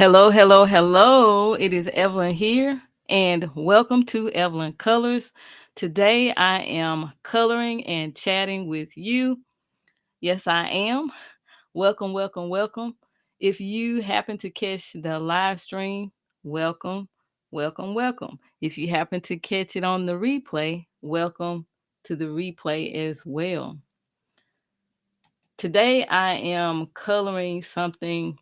Hello, hello, hello. It is Evelyn here, and welcome to Evelyn Colors. Today I am coloring and chatting with you. Yes, I am. Welcome, welcome, welcome. If you happen to catch the live stream, welcome, welcome, welcome. If you happen to catch it on the replay, welcome to the replay as well. Today I am coloring something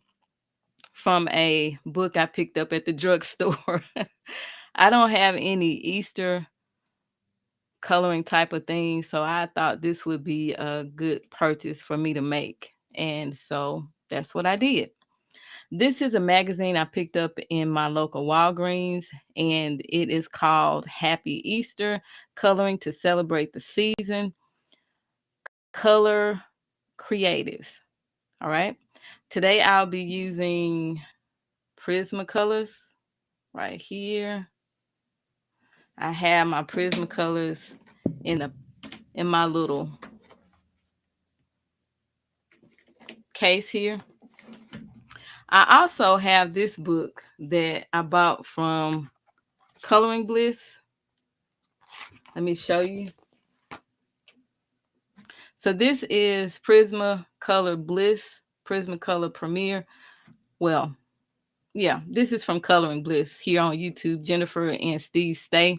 from a book I picked up at the drugstore. I don't have any Easter coloring type of things, so I thought this would be a good purchase for me to make. And so that's what I did. This is a magazine I picked up in my local Walgreens, and it is called Happy Easter Coloring to Celebrate the Season, Color Creatives. All right. Today I'll be using Prismacolors right here. I have my Prismacolors in the in my little case here. I also have this book that I bought from Coloring Bliss. Let me show you. So this is Prismacolor Bliss, Prismacolor Premier. Well, yeah, this is from Coloring Bliss here on YouTube, Jennifer and Steve Stay.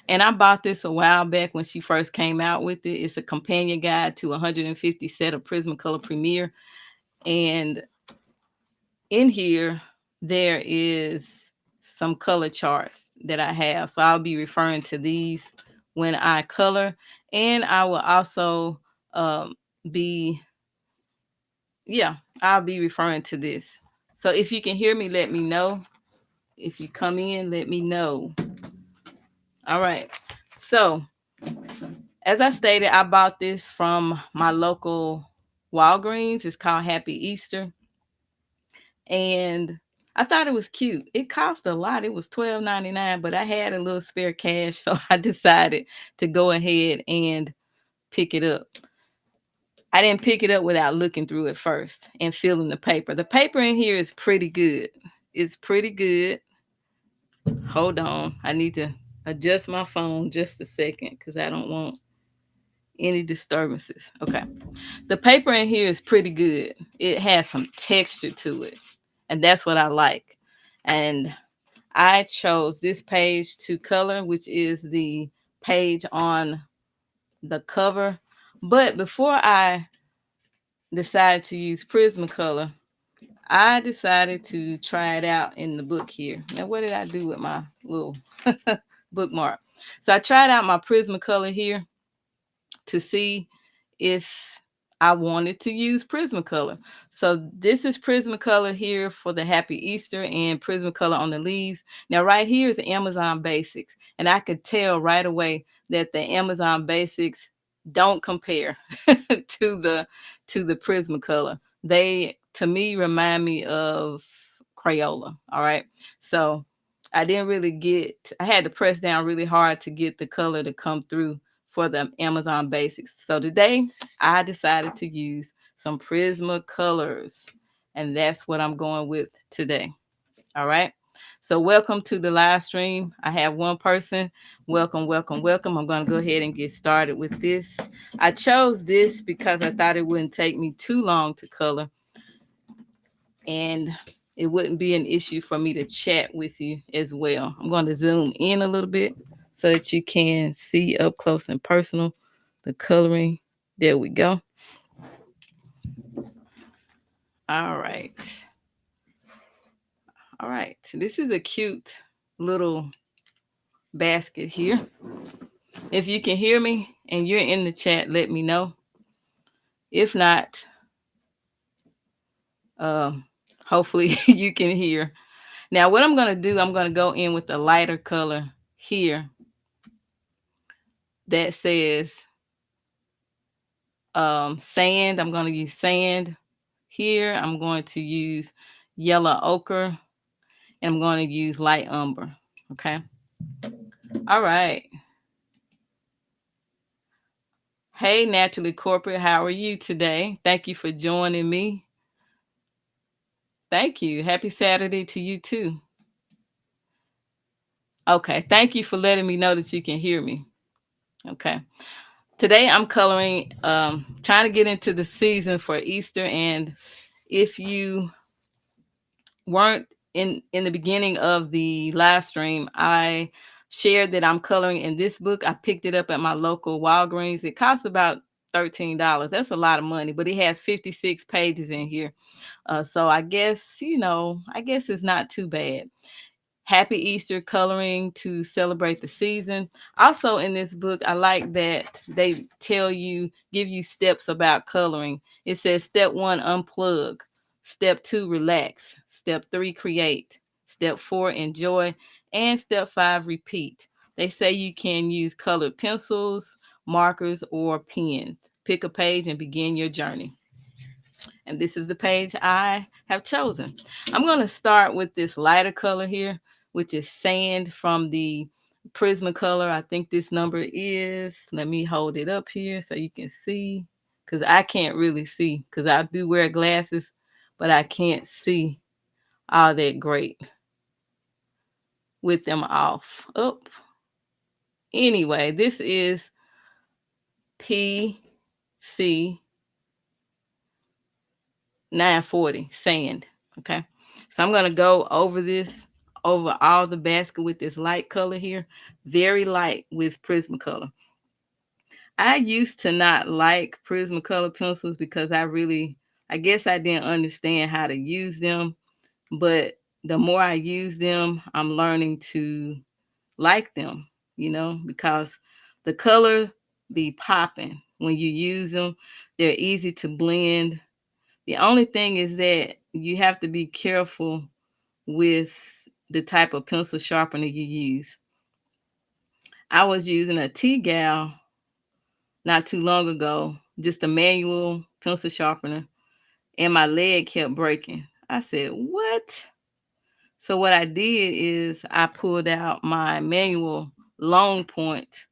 And I bought this a while back when she first came out with it. It's a companion guide to 150 set of Prismacolor Premier. And in here, there is some color charts that I have. So I'll be referring to these when I color. And I will also um, be, yeah, I'll be referring to this. So if you can hear me, let me know. If you come in, let me know. All right. So as I stated, I bought this from my local Walgreens. It's called Happy Easter. And I thought it was cute. It cost a lot. It was $12.99, but I had a little spare cash, so I decided to go ahead and pick it up. I didn't pick it up without looking through it first and feeling the paper. The paper in here is pretty good. It's pretty good. Hold on. I need to adjust my phone just a second because I don't want any disturbances. Okay. The paper in here is pretty good. It has some texture to it, and that's what I like. And I chose this page to color, which is the page on the cover. But before I decided to use Prismacolor, I decided to try it out in the book here. Now, what did I do with my little bookmark? So I tried out my Prismacolor here to see if I wanted to use Prismacolor. So this is Prismacolor here for the Happy Easter and Prismacolor on the leaves. Now right here is Amazon Basics, and I could tell right away that the Amazon Basics don't compare to the Prismacolor. They to me remind me of Crayola. All right, so I didn't really get. I had to press down really hard to get the color to come through for the Amazon Basics. So today I decided to use some Prismacolors, and that's what I'm going with today. All right. So welcome to the live stream. I have one person. Welcome, welcome, welcome. I'm going to go ahead and get started with this. I chose this because I thought it wouldn't take me too long to color, and it wouldn't be an issue for me to chat with you as well. I'm going to zoom in a little bit so that you can see up close and personal the coloring. There we go. All right. All right. This is a cute little basket here. If you can hear me and you're in the chat, let me know. If not, um, hopefully you can hear. Now, what I'm going to do, I'm going to go in with a lighter color here that says sand. I'm going to use sand here. I'm going to use yellow ochre, and I'm going to use light umber. Okay. All right. Hey, Naturally Corporate, how are you today? Thank you for joining me. Thank you. Happy Saturday to you too. Okay. Thank you for letting me know that you can hear me. Okay. Today I'm coloring, trying to get into the season for Easter. And if you weren't in the beginning of the live stream, I shared that I'm coloring in this book. I picked it up at my local Walgreens. It costs about $13. That's a lot of money, but it has 56 pages in here. So I guess, I guess it's not too bad. Happy Easter coloring to celebrate the season. Also, in this book, I like that they give you steps about coloring. It says step 1, unplug. Step 2, relax. Step 3, create. Step 4, enjoy. And step 5, repeat. They say you can use colored pencils, markers, or pens. Pick a page and begin your journey. And this is the page I have chosen. I'm going to start with this lighter color here, which is sand from the Prismacolor. I think this number is, let me hold it up here so you can see, because I can't really see, because I do wear glasses, but I can't see all that great with them off. Oh, anyway, this is PC 940 sand. Okay. So I'm going to go over all the basket with this light color here. Very light with Prismacolor. I used to not like Prismacolor pencils because I guess I didn't understand how to use them. But the more I use them, I'm learning to like them, because the color be popping when you use them. They're easy to blend. The only thing is that you have to be careful with the type of pencil sharpener you use. I was using a T-Gal not too long ago, just a manual pencil sharpener, and my leg kept breaking. I said, "What?" So what I did is I pulled out my manual long point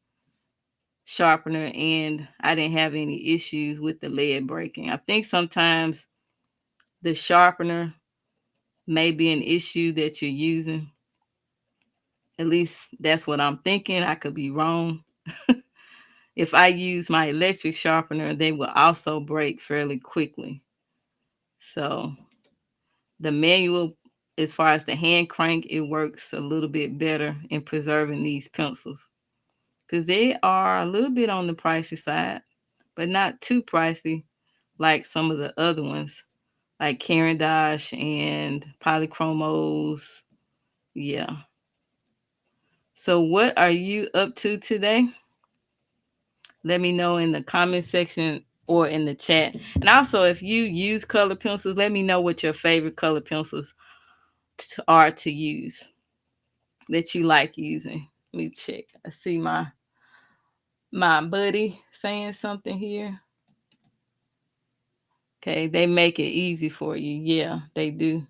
sharpener, and I didn't have any issues with the lead breaking. I think sometimes the sharpener may be an issue that you're using. At least that's what I'm thinking. I could be wrong. If I use my electric sharpener, they will also break fairly quickly. So the manual, as far as the hand crank, it works a little bit better in preserving these pencils, because they are a little bit on the pricey side, but not too pricey like some of the other ones, like Caran d'Ache and Polychromos. Yeah. So what are you up to today? Let me know in the comment section or in the chat. And also, if you use color pencils, let me know what your favorite color pencils are to use that you like using. Let me check. I see my buddy saying something here. Okay, they make it easy for you. Yeah, they do.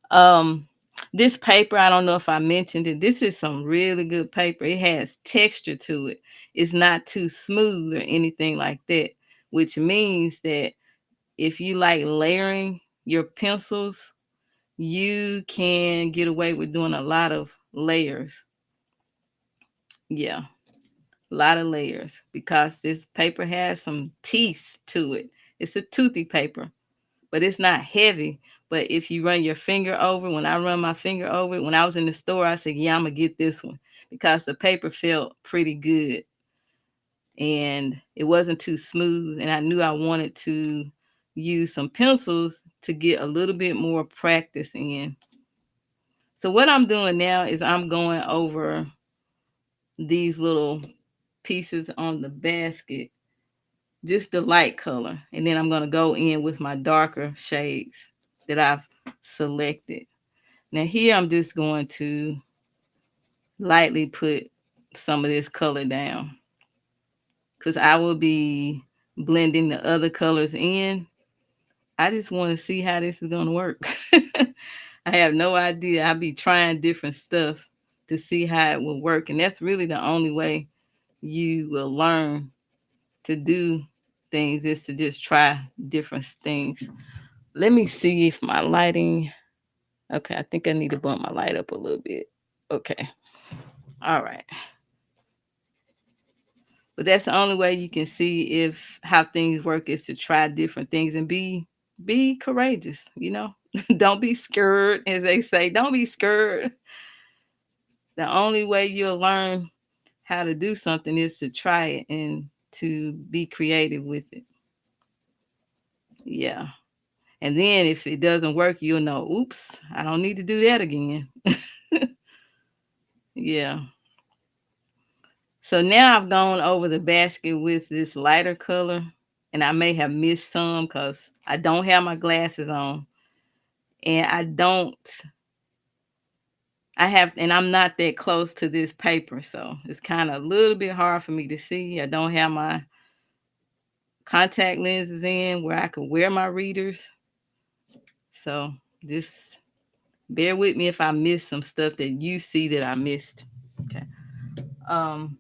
Um, this paper, I don't know if I mentioned it. This is some really good paper. It has texture to it. It's not too smooth or anything like that, which means that if you like layering your pencils, you can get away with doing a lot of layers. Yeah, a lot of layers, because this paper has some teeth to it. It's a toothy paper, but it's not heavy. But if you run your finger over, when I run my finger over it, when I was in the store, I said, yeah, I'm going to get this one, because the paper felt pretty good and it wasn't too smooth. And I knew I wanted to use some pencils to get a little bit more practice in. So what I'm doing now is I'm going over these little pieces on the basket, just the light color. And then I'm going to go in with my darker shades that I've selected. Now here I'm just going to lightly put some of this color down, because I will be blending the other colors in. I just want to see how this is going to work. I have no idea. I'll be trying different stuff to see how it will work. And that's really the only way you will learn to do things, is to just try different things. Let me see if my lighting. Okay, I think I need to bump my light up a little bit. Okay. All right. But that's the only way you can see if how things work is to try different things and be courageous, you know? Don't be scared, as they say. Don't be scared. The only way you'll learn how to do something is to try it and to be creative with it. Yeah. And then if it doesn't work, you'll know, oops, I don't need to do that again. Yeah. So now I've gone over the basket with this lighter color, and I may have missed some because I don't have my glasses on. And and I'm not that close to this paper. So it's kind of a little bit hard for me to see. I don't have my contact lenses in where I can wear my readers. So just bear with me if I miss some stuff that you see that I missed. Okay. Um,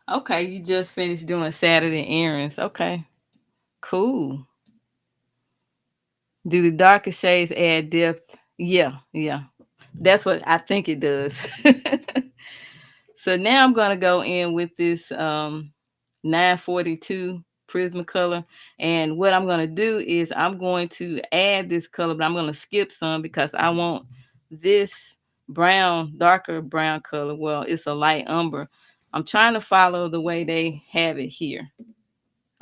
okay, you just finished doing Saturday errands. Okay, cool. Do the darker shades add depth? Yeah, yeah. That's what I think it does. So now I'm gonna go in with this 942 Prismacolor, and what I'm gonna do is I'm going to add this color, but I'm gonna skip some because I want this brown, darker brown color. Well, it's a light umber. I'm trying to follow the way they have it here.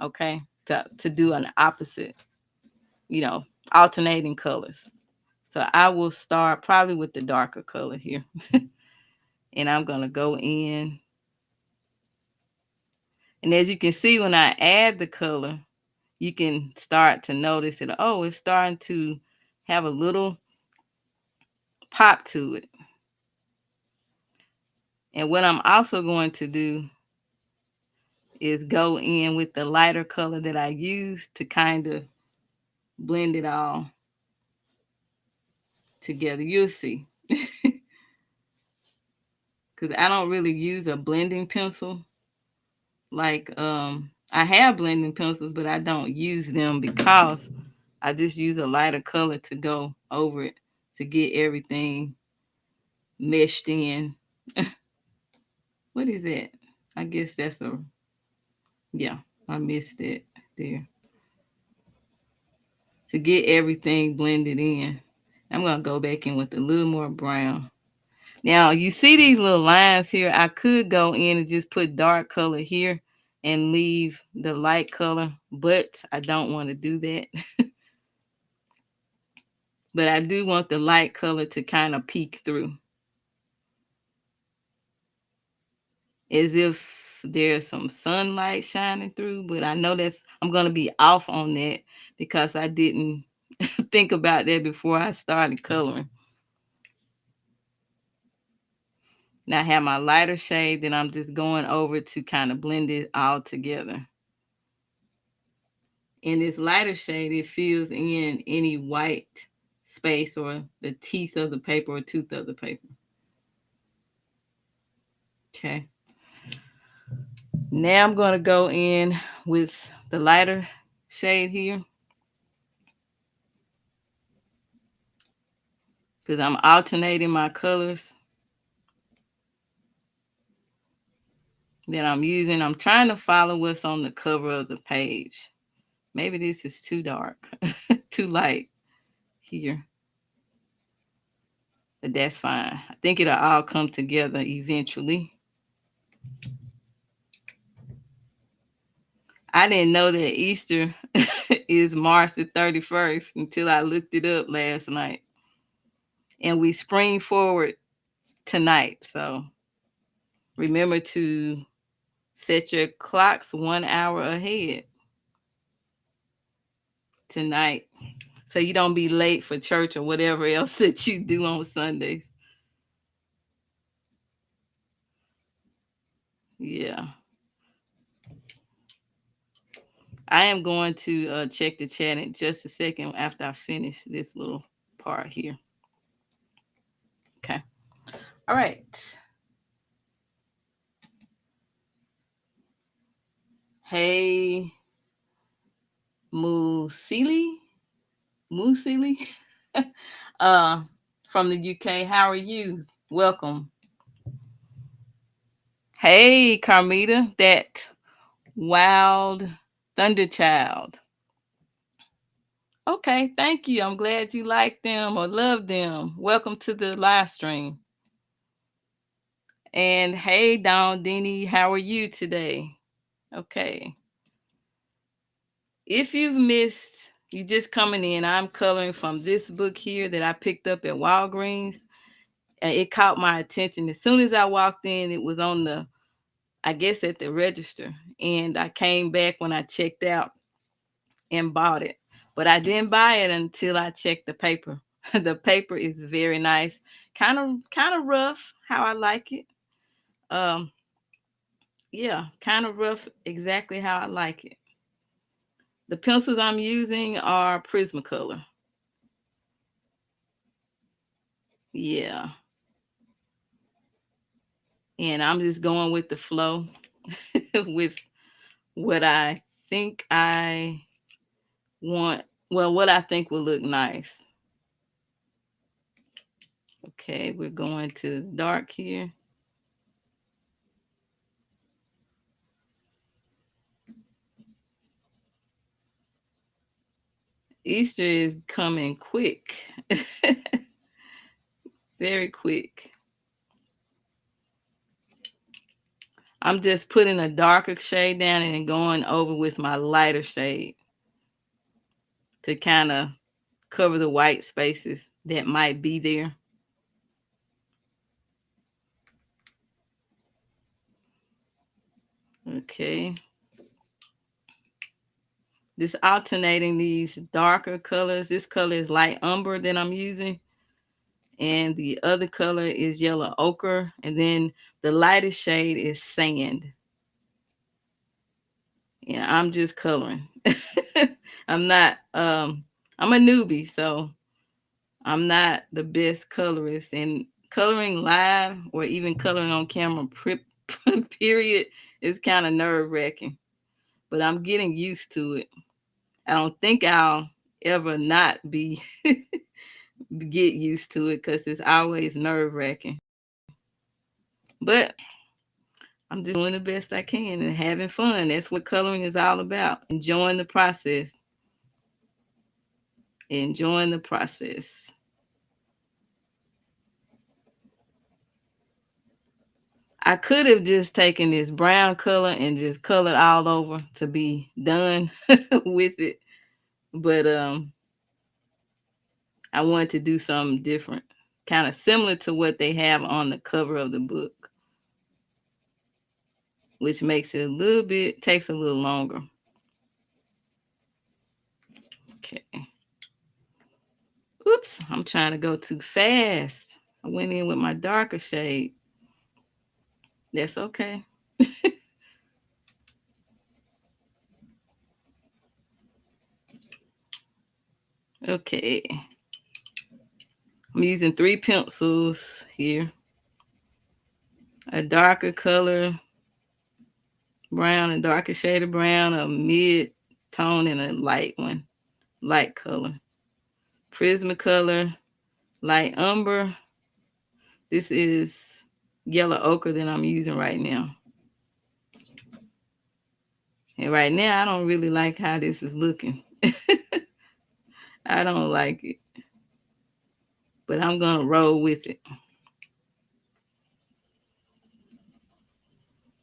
Okay, to do an opposite, you know, alternating colors. So I will start probably with the darker color here. And I'm going to go in. And as you can see, when I add the color, you can start to notice that, oh, it's starting to have a little pop to it. And what I'm also going to do is go in with the lighter color that I used to kind of blend it all together. You'll see. Because I don't really use a blending pencil. Like, I have blending pencils, but I don't use them because I just use a lighter color to go over it to get everything meshed in. What is that? I guess that's yeah, I missed it there. To get everything blended in, I'm going to go back in with a little more brown. Now, you see these little lines here? I could go in and just put dark color here and leave the light color, but I don't want to do that. But I do want the light color to kind of peek through, as if there's some sunlight shining through. But I know I'm going to be off on that because I didn't think about that before I started coloring. Now I have my lighter shade that I'm just going over to kind of blend it all together. In this lighter shade, it fills in any white space or the teeth of the paper or tooth of the paper. Okay. Now I'm going to go in with the lighter shade here because I'm alternating my colors that I'm using. I'm trying to follow what's on the cover of the page. Maybe this is too dark, too light here, but that's fine. I think it'll all come together eventually. I didn't know that Easter is March the 31st until I looked it up last night. And we spring forward tonight. So remember to set your clocks 1 hour ahead tonight so you don't be late for church or whatever else that you do on Sundays. Yeah. I am going to check the chat in just a second after I finish this little part here. Okay. All right. Hey, Musili, Musili, uh, from the UK. How are you? Welcome. Hey, Carmita, that wild thunder child. Okay, thank you. I'm glad you like them or love them. Welcome to the live stream. And hey, Don Denny, how are you today? Okay. If you've missed, you just coming in, I'm coloring from this book here that I picked up at Walgreens. It caught my attention. As soon as I walked in, it was on the, I guess, at the register. And I came back when I checked out and bought it. But I didn't buy it until I checked the paper. The paper is very nice. Kind of rough, how I like it. Um, yeah, kind of rough, exactly how I like it. The pencils I'm using are Prismacolor. Yeah. And I'm just going with the flow with what I think I want. Well, what I think will look nice. Okay, we're going to dark here. Easter is coming quick. Very quick. I'm just putting a darker shade down and going over with my lighter shade to kind of cover the white spaces that might be there. Okay. Just alternating these darker colors. This color is light umber that I'm using. And the other color is yellow ochre. And then the lightest shade is sand. Yeah, I'm just coloring. I'm not, I'm a newbie, so I'm not the best colorist. And coloring live or even coloring on camera, period, is kind of nerve wracking. But I'm getting used to it. I don't think I'll ever not be get used to it because it's always nerve wracking. But I'm just doing the best I can and having fun. That's what coloring is all about. Enjoying the process. Enjoying the process. I could have just taken this brown color and just colored all over to be done with it. But I wanted to do something different. Kind of similar to what they have on the cover of the book, which makes it a little bit, takes a little longer. Okay. Oops, I'm trying to go too fast. I went in with my darker shade. That's okay. Okay. I'm using 3 pencils here. A darker color, brown, a darker shade of brown, a mid tone, and a light one, light color. Prismacolor, light umber. This is yellow ochre that I'm using right now. And right now, I don't really like how this is looking. I don't like it. But I'm going to roll with it.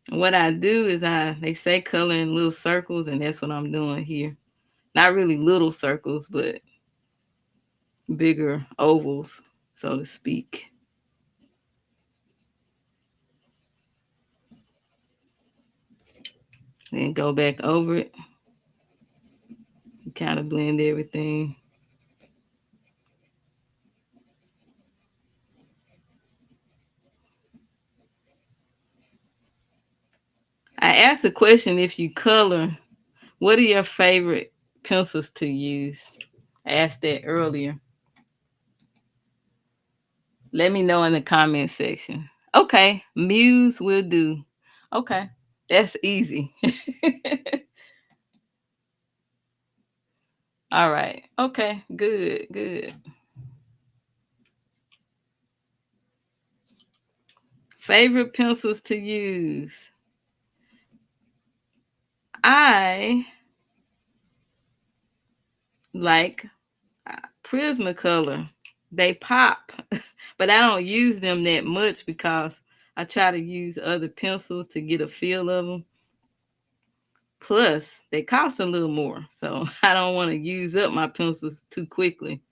And what I do is they say color in little circles, and that's what I'm doing here. Not really little circles, but bigger ovals, so to speak. Then go back over it. Kind of blend everything. I asked the question, if you color, what are your favorite pencils to use? I asked that earlier. Let me know in the comment section. Okay, Muse will do. Okay, That's easy. All right. Okay. Good. Good. Favorite pencils to use. I like Prismacolor. They pop, but I don't use them that much because I try to use other pencils to get a feel of them. Plus, they cost a little more, so I don't want to use up my pencils too quickly.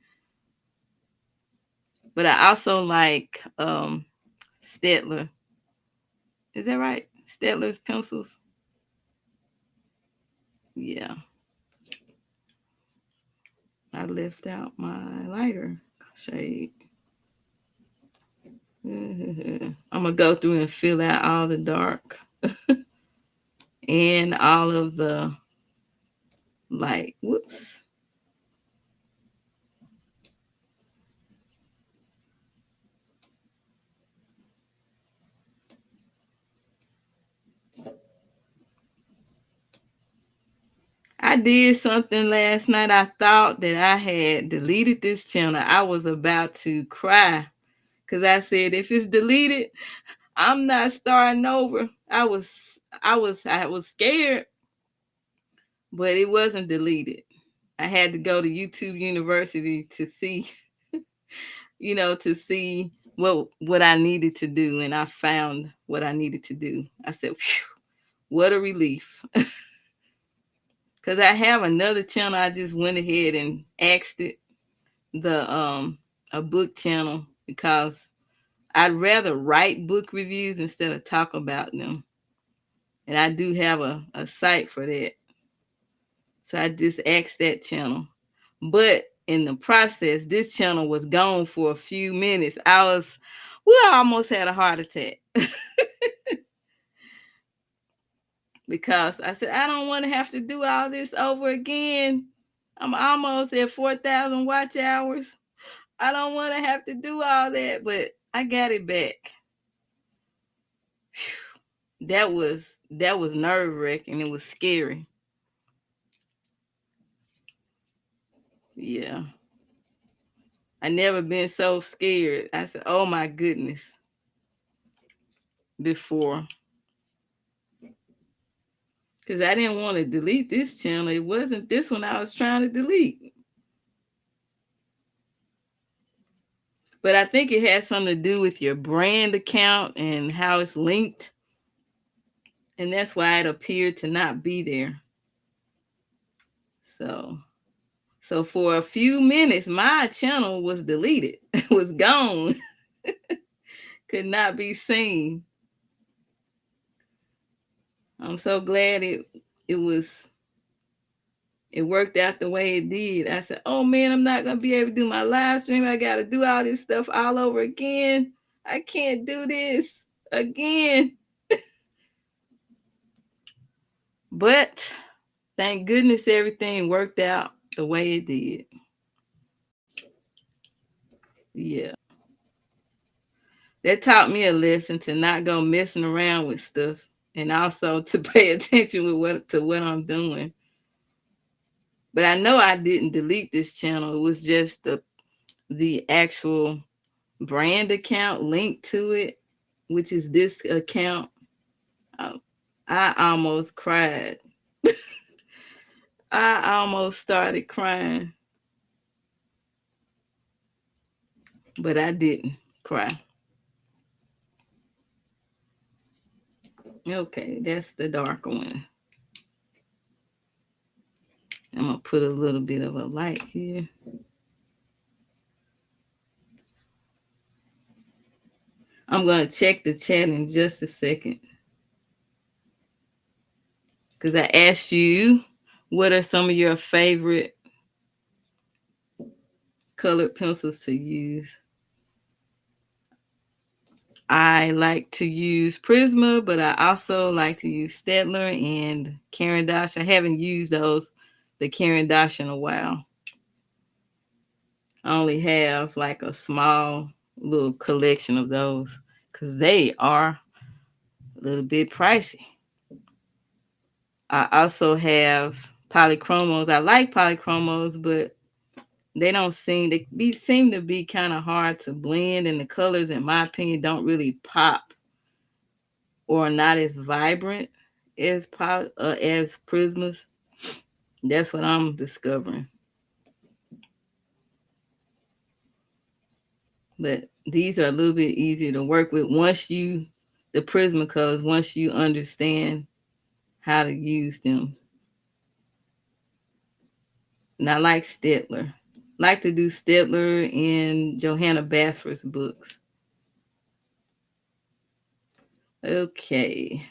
But I also like Stettler. Is that right? Stettler's pencils. Yeah, I left out my lighter shade. I'm gonna go through and fill out all the dark and all of the light. Whoops. I did something last night. I thought that I had deleted this channel. I was about to cry because I said, if it's deleted, I'm not starting over. I was scared, but it wasn't deleted. I had to go to YouTube University to see, to see what I needed to do, and I found what I needed to do. I said, "Phew, what a relief!" Because I have another channel. I just went ahead and asked it the a book channel because I'd rather write book reviews instead of talk about them. And I do have a site for that. So I just asked that channel. But in the process, this channel was gone for a few minutes. I almost had a heart attack because I said, I don't want to have to do all this over again. I'm almost at 4,000 watch hours. I don't want to have to do all that, but I got it back. That was nerve wracking. It was scary. Yeah. I never been so scared. I said, oh my goodness, before. Because I didn't want to delete this channel. It wasn't this one I was trying to delete. But I think it has something to do with your brand account and how it's linked. And that's why it appeared to not be there. So for a few minutes, my channel was deleted. It was gone. Could not be seen. I'm so glad it worked out the way it did. I said, oh man, I'm not gonna be able to do my live stream. I gotta do all this stuff all over again. I can't do this again. But thank goodness everything worked out the way it did. Yeah. That taught me a lesson to not go messing around with stuff and also to pay attention to what I'm doing. But I know I didn't delete this channel. It was just the actual brand account linked to it, which is this account. I almost cried. I almost started crying, but I didn't cry. Okay, that's the darker one. I'm gonna put a little bit of a light here. I'm gonna check the chat in just a second because I asked you what are some of your favorite colored pencils to use. I like to use Prisma, but I also like to use Staedtler and Caran d'Ache. I haven't used the Caran d'Ache in a while. I only have like a small little collection of those because they are a little bit pricey. I also have polychromos. I like polychromos, but they seem to be kind of hard to blend, and the colors, in my opinion, don't really pop or not as vibrant as Prismas. That's what I'm discovering. But these are a little bit easier to work with the Prismacolors, once you understand how to use them. And I like Stetler. Like to do Stetler in Johanna Basford's books. Okay.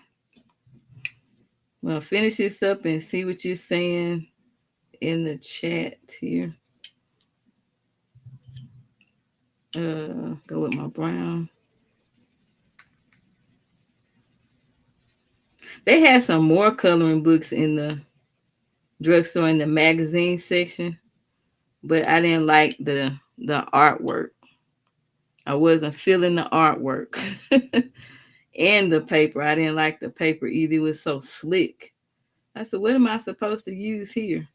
Well, finish this up and see what you're saying in the chat here. Go with my brown. They had some more coloring books in the drugstore in the magazine section, but I didn't like the artwork. I wasn't feeling the artwork. And the paper. I didn't like the paper either. It was so slick. I said, what am I supposed to use here?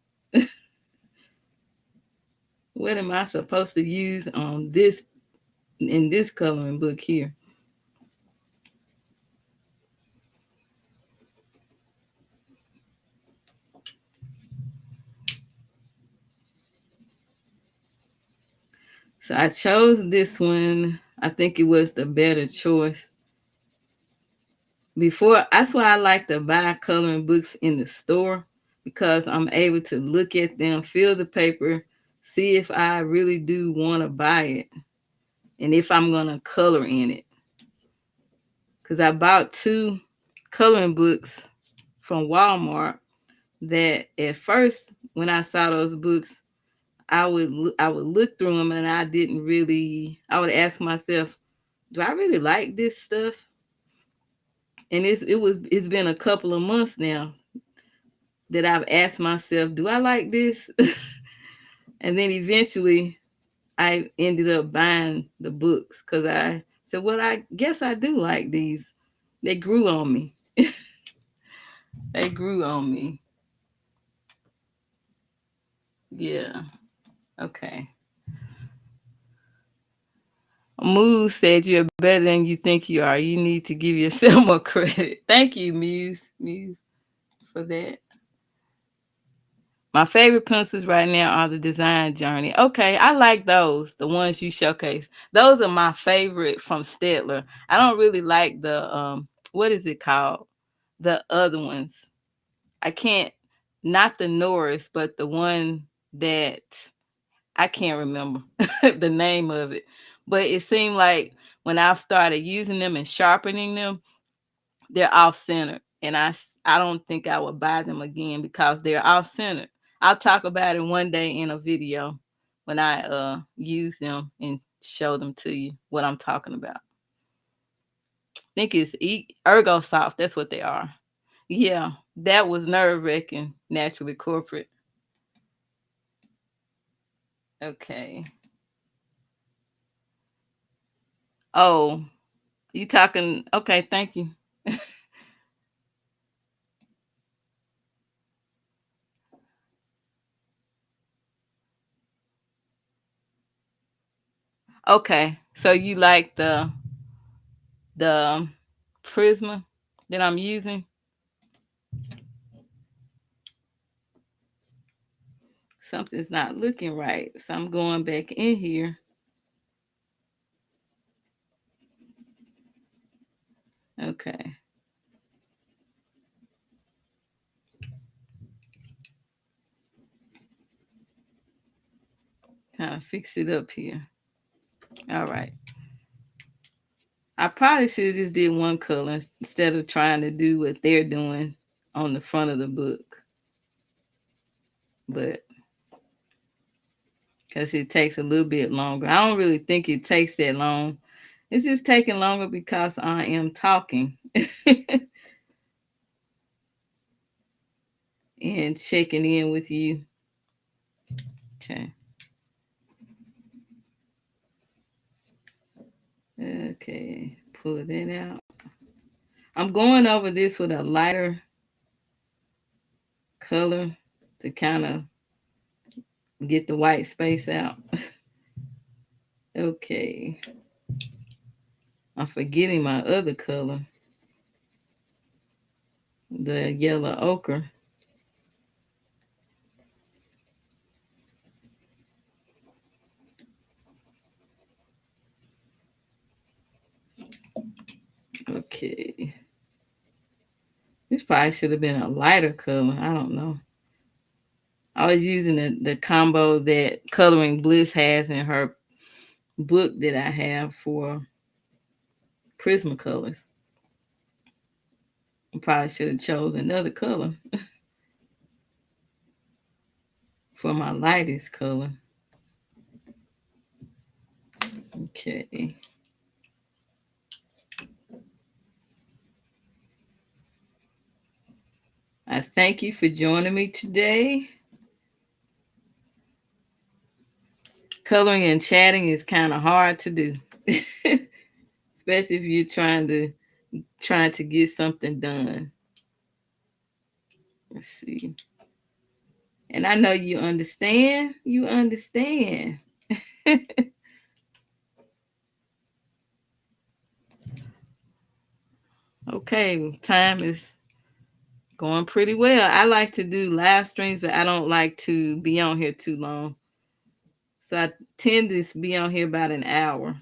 What am I supposed to use on this in this coloring book here? So I chose this one. I think it was the better choice. That's why I like to buy coloring books in the store, because I'm able to look at them, feel the paper, see if I really do want to buy it and if I'm going to color in it. Because I bought two coloring books from Walmart that at first, when I saw those books, I would look through them and I would ask myself, do I really like this stuff? And it's been a couple of months now that I've asked myself, do I like this? And then eventually I ended up buying the books because I said, well, I guess I do like these. They grew on me. They grew on me. Yeah. Okay. Muse said you're better than you think you are. You need to give yourself more credit. Thank you, Muse, for that. My favorite pencils right now are the Design Journey. Okay, I like those, the ones you showcase. Those are my favorite from Stettler. I don't really like the what is it called? The other ones. I can't, not the Norris, but the one that I can't remember the name of it. But it seemed like when I started using them and sharpening them, they're off center, and I don't think I would buy them again because they're off center. I'll talk about it one day in a video when I use them and show them to you what I'm talking about. I think it's Ergo Soft. That's what they are. Yeah, that was nerve wracking. Naturally corporate. Okay. Oh, you talking? Okay, thank you. Okay, so you like the Prisma that I'm using? Something's not looking right, so I'm going back in here. Okay, kind of fix it up here. All right. I probably should have just did one color instead of trying to do what they're doing on the front of the book. But because it takes a little bit longer. I don't really think it takes that long. It's just taking longer because I am talking and checking in with you. Okay. Okay. Pull that out. I'm going over this with a lighter color to kind of get the white space out. Okay. I'm forgetting my other color, the yellow ochre. Okay. This probably should have been a lighter color. I don't know. I was using the combo that Coloring Bliss has in her book that I have for Prismacolors. I probably should have chose another color for my lightest color. Okay. I thank you for joining me today. Coloring and chatting is kind of hard to do, especially if you're trying to get something done. Let's see. And I know you understand. You understand. Okay, time is going pretty well. I like to do live streams, but I don't like to be on here too long. So I tend to be on here about an hour.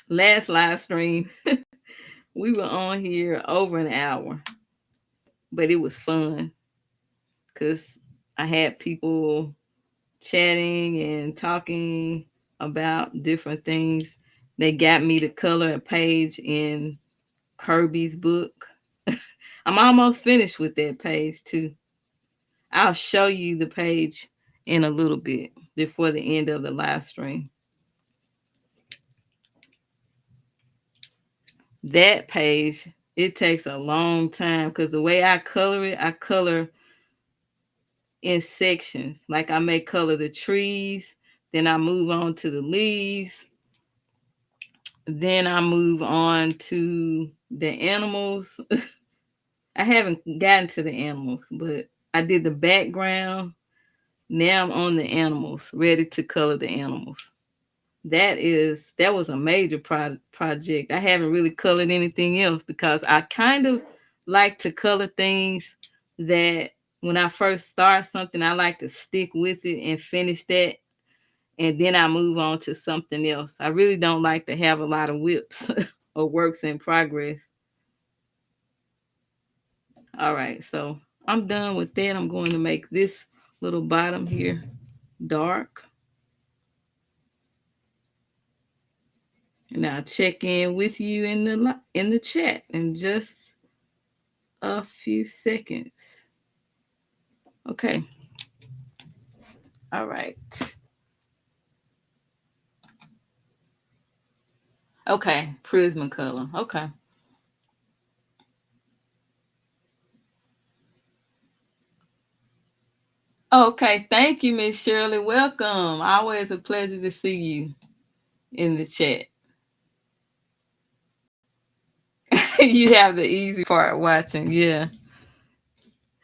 Last live stream, we were on here over an hour, but it was fun because I had people chatting and talking about different things. They got me to color a page in Kirby's book. I'm almost finished with that page too. I'll show you the page in a little bit before the end of the live stream. That page, it takes a long time because the way I color it, I color in sections. Like I may color the trees, then I move on to the leaves, then I move on to the animals. I haven't gotten to the animals, but I did the background. Now I'm on the animals, ready to color the animals. That was a major project. I haven't really colored anything else because I kind of like to color things that when I first start something, I like to stick with it and finish that, and then I move on to something else. I really don't like to have a lot of whips or works in progress. All right, so I'm done with that. I'm going to make this little bottom here dark. And I'll check in with you in the chat in just a few seconds. Okay. All right. Okay. Prismacolor. Okay. Okay. Thank you, Miss Shirley. Welcome. Always a pleasure to see you in the chat. You have the easy part watching. Yeah.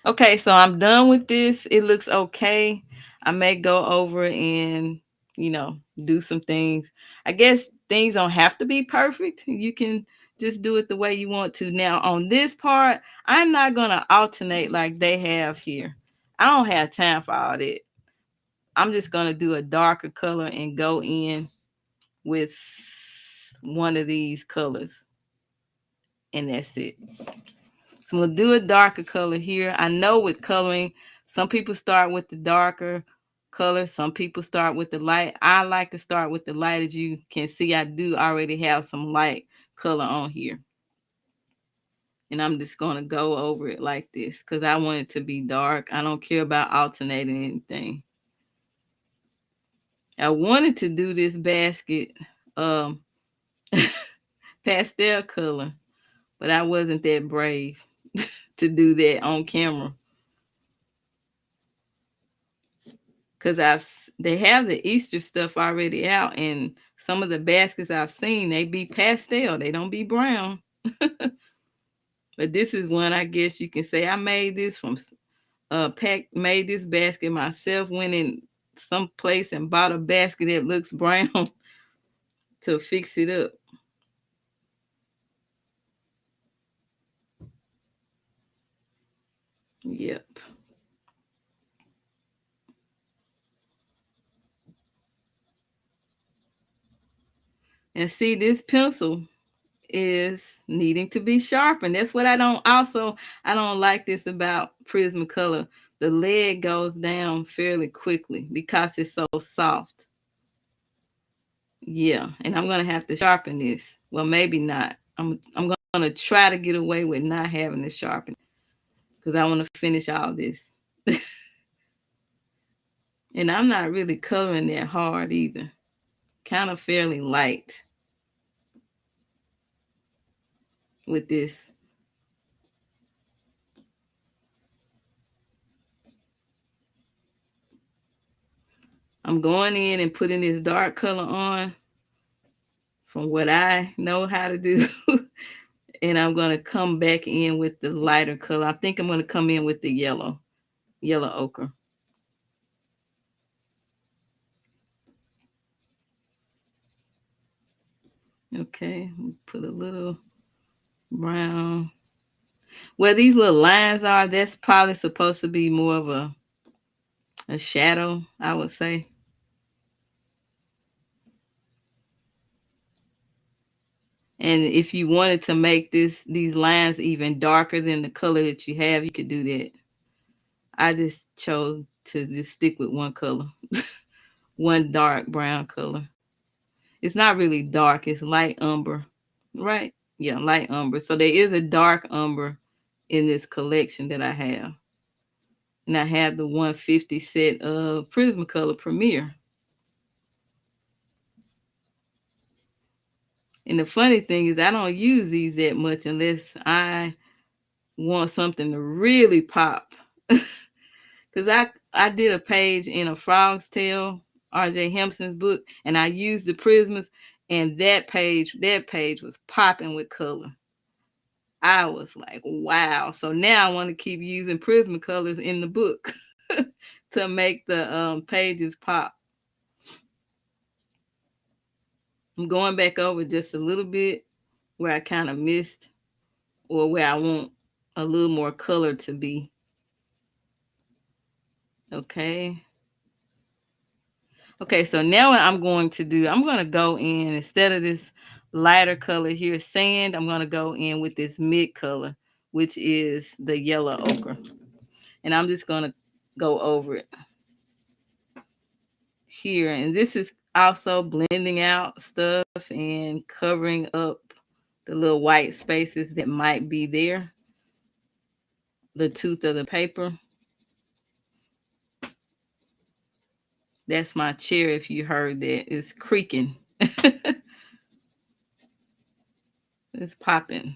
Okay, so I'm done with this. It looks okay. I may go over and, do some things. I guess things don't have to be perfect. You can just do it the way you want to. Now, on this part, I'm not going to alternate like they have here. I don't have time for all that. I'm just going to do a darker color and go in with one of these colors. And that's it. So we'll do a darker color here. I know with coloring, some people start with the darker color. Some people start with the light. I like to start with the light. As you can see, I do already have some light color on here. And I'm just going to go over it like this because I want it to be dark. I don't care about alternating anything. I wanted to do this basket pastel color, but I wasn't that brave to do that on camera. Because they have the Easter stuff already out, and some of the baskets I've seen, they be pastel, they don't be brown. But this is one I guess you can say I made this from made this basket myself, went in some place and bought a basket that looks brown to fix it up. Yep. And see, this pencil is needing to be sharpened. That's what I don't like this about Prismacolor. The lead goes down fairly quickly because it's so soft. Yeah, and I'm gonna have to sharpen this. Well, maybe not. I'm gonna try to get away with not having to sharpen because I want to finish all this. And I'm not really coloring that hard either. Kind of fairly light with this. I'm going in and putting this dark color on from what I know how to do. And I'm going to come back in with the lighter color. I think I'm going to come in with the yellow ochre. Okay, put a little brown. Where these little lines are, that's probably supposed to be more of a shadow, I would say. And if you wanted to make these lines even darker than the color that you have, you could do that. I just chose to just stick with one color, one dark brown color. It's not really dark, it's light umber, right? Yeah, light umber. So there is a dark umber in this collection that I have. And I have the 150 set of Prismacolor Premier. And the funny thing is I don't use these that much unless I want something to really pop. Because I did a page in A Frog's Tale, R.J. Hempson's book, and I used the Prismas, and that page was popping with color. I was like, wow. So now I want to keep using Prismacolors in the book to make the pages pop. I'm going back over just a little bit where I kind of missed or where I want a little more color to be. Okay. Okay, so now what I'm going to do, I'm going to go in, instead of this lighter color here, sand, I'm going to go in with this mid color, which is the yellow ochre. And I'm just going to go over it here. And this is also blending out stuff and covering up the little white spaces that might be there, the tooth of the paper. That's my chair, if you heard that. It's creaking. It's popping.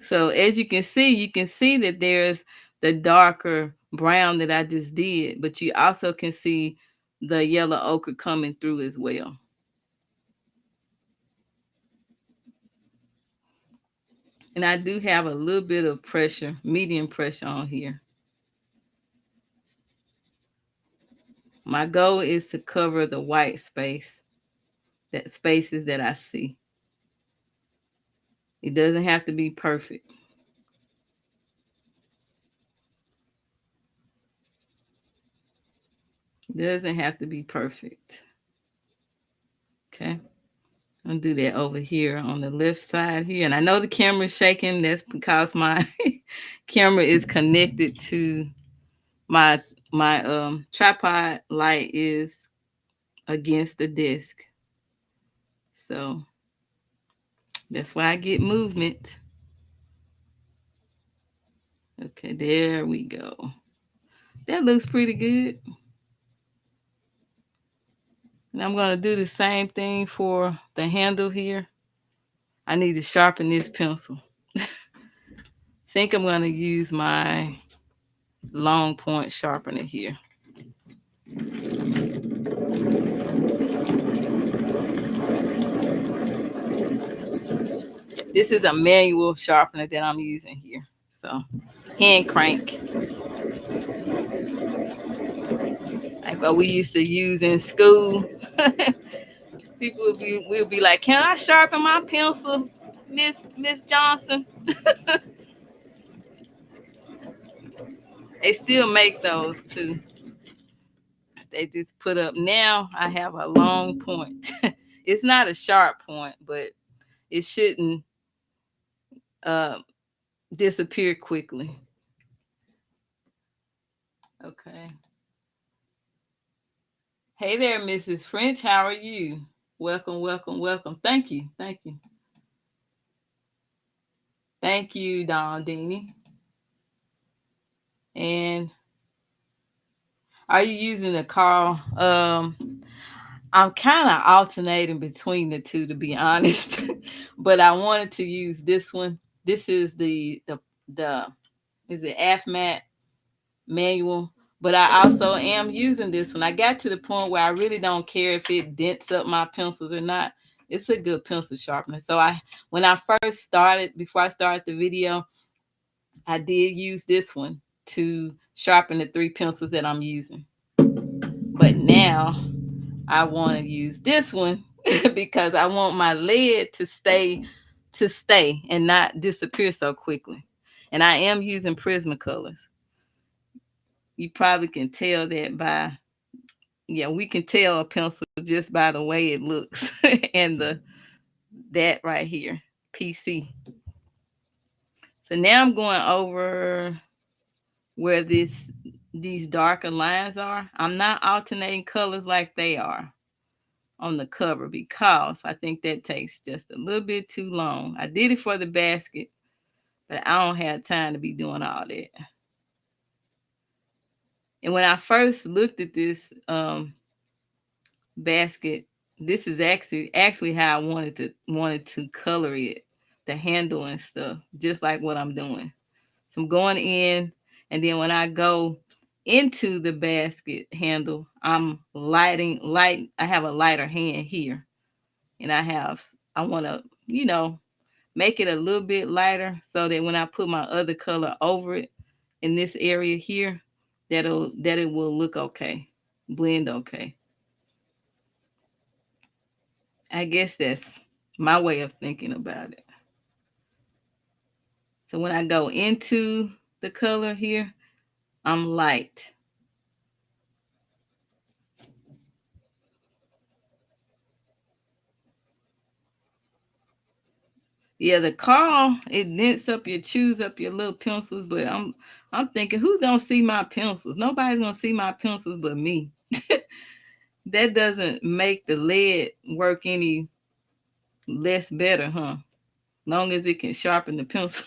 So as you can see that there's the darker brown that I just did, but you also can see the yellow ochre coming through as well. And I do have a little bit of pressure, medium pressure on here. My goal is to cover the white spaces that I see. It doesn't have to be perfect. It doesn't have to be perfect. Okay. I'll do that over here on the left side here. And I know the camera is shaking. That's because my camera is connected to my tripod light is against the desk. So that's why I get movement. Okay, there we go. That looks pretty good. And I'm going to do the same thing for the handle here. I need to sharpen this pencil. Think I'm going to use my long point sharpener here. This is a manual sharpener that I'm using here. So hand crank, like what we used to use in school. People will be like, "Can I sharpen my pencil, Miss Johnson?" They still make those too. They just put up now. I have a long point. It's not a sharp point, but it shouldn't uh, disappear quickly. Okay. Hey there, Mrs. French. How are you? Welcome, welcome, welcome. Thank you. Thank you. Thank you, Don Dini. And are you using a car? I'm kind of alternating between the two, to be honest. But I wanted to use this one. This is the is it AFMAT manual, but I also am using this one. I got to the point where I really don't care if it dents up my pencils or not. It's a good pencil sharpener. So when I first started, before I started the video, I did use this one to sharpen the 3 pencils that I'm using. But now I want to use this one because I want my lead to stay and not disappear so quickly. And I am using Prismacolors. You probably can tell that by, yeah, we can tell a pencil just by the way it looks. And that right here, PC. So now I'm going over where these darker lines are. I'm not alternating colors like they are on the cover because I think that takes just a little bit too long. I did it for the basket, but I don't have time to be doing all that. And when I first looked at this basket, this is actually how I wanted to color it, the handle and stuff, just like what I'm doing. So I'm going in, and then when I go into the basket handle, I'm light. I have a lighter hand here, and I want to, make it a little bit lighter so that when I put my other color over it in this area here, that it will look okay, blend okay. I guess that's my way of thinking about it. So when I go into the color here, I'm light. Yeah, the car, it chews up your little pencils, but I'm thinking, who's gonna see my pencils? Nobody's gonna see my pencils but me. That doesn't make the lead work any less better, huh? Long as it can sharpen the pencil.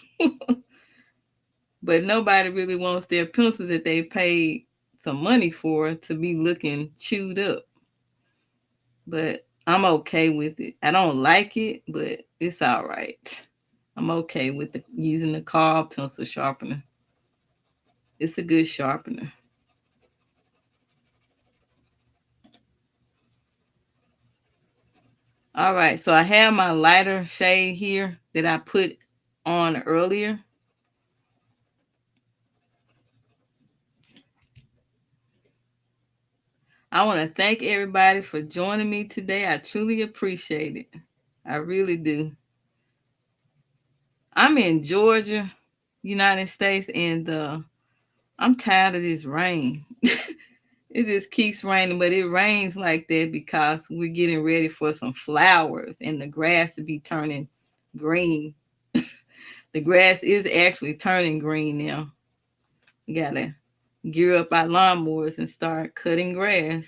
But nobody really wants their pencils that they paid some money for to be looking chewed up. But I'm okay with it. I don't like it, but it's all right. I'm okay with using the car pencil sharpener. It's a good sharpener. All right, so I have my lighter shade here that I put on earlier. I want to thank everybody for joining me today. I truly appreciate it. I really do. I'm in Georgia, United States, and I'm tired of this rain. It just keeps raining, but it rains like that because we're getting ready for some flowers and the grass to be turning green. The grass is actually turning green now. We gotta gear up our lawnmowers and start cutting grass.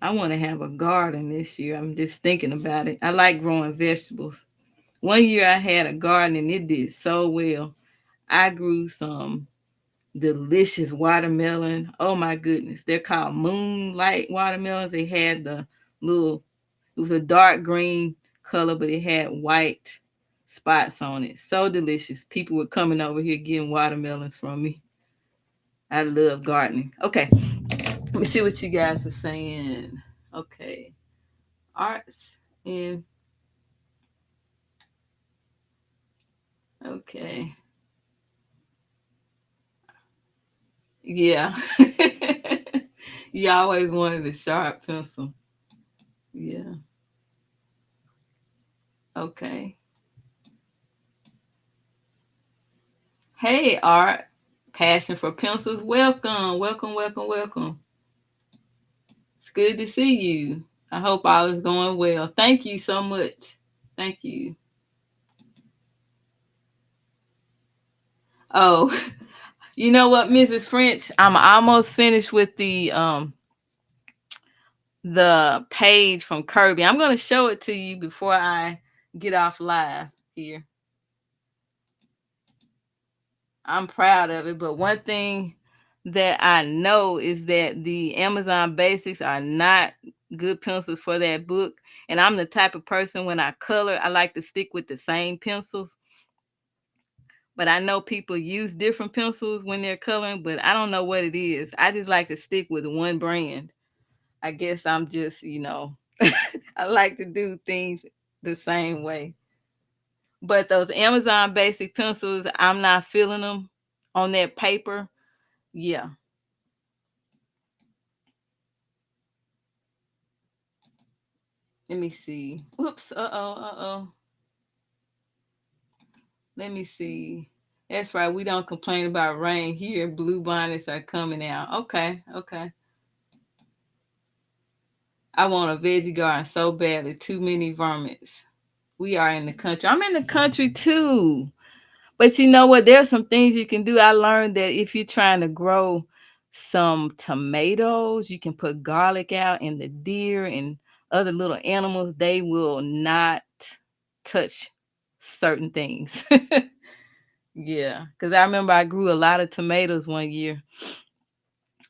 I want to have a garden this year. I'm just thinking about it. I like growing vegetables. One year I had a garden and it did so well. I grew some delicious watermelon. Oh my goodness. They're called moonlight watermelons. They had it was a dark green color, but it had white spots on it. So delicious. People were coming over here getting watermelons from me. I love gardening. Okay. Let me see what you guys are saying. Okay. Arts and Okay. Yeah. You always wanted a sharp pencil. Yeah. Okay. Hey, Art. Passion for pencils. Welcome. Welcome, welcome, welcome. It's good to see you. I hope all is going well. Thank you so much. Thank you. Oh, you know what, Mrs. French? I'm almost finished with the page from Kirby. I'm gonna show it to you before I get off live here. I'm proud of it, but one thing that I know is that the Amazon Basics are not good pencils for that book. And I'm the type of person, when I color, I like to stick with the same pencils. But I know people use different pencils when they're coloring, but I don't know what it is. I just like to stick with one brand. I guess I'm just, I like to do things the same way. But those Amazon Basic pencils, I'm not feeling them on that paper. Yeah. Let me see. Whoops. Uh-oh. Uh-oh. Let me see. That's right. We don't complain about rain here. Blue bonnets are coming out. Okay. Okay. I want a veggie garden so badly. Too many varmints. We are in the country. I'm in the country too. But you know what? There's some things you can do. I learned that if you're trying to grow some tomatoes, you can put garlic out, and the deer and other little animals, they will not touch certain things. Yeah, because I remember I grew a lot of tomatoes one year,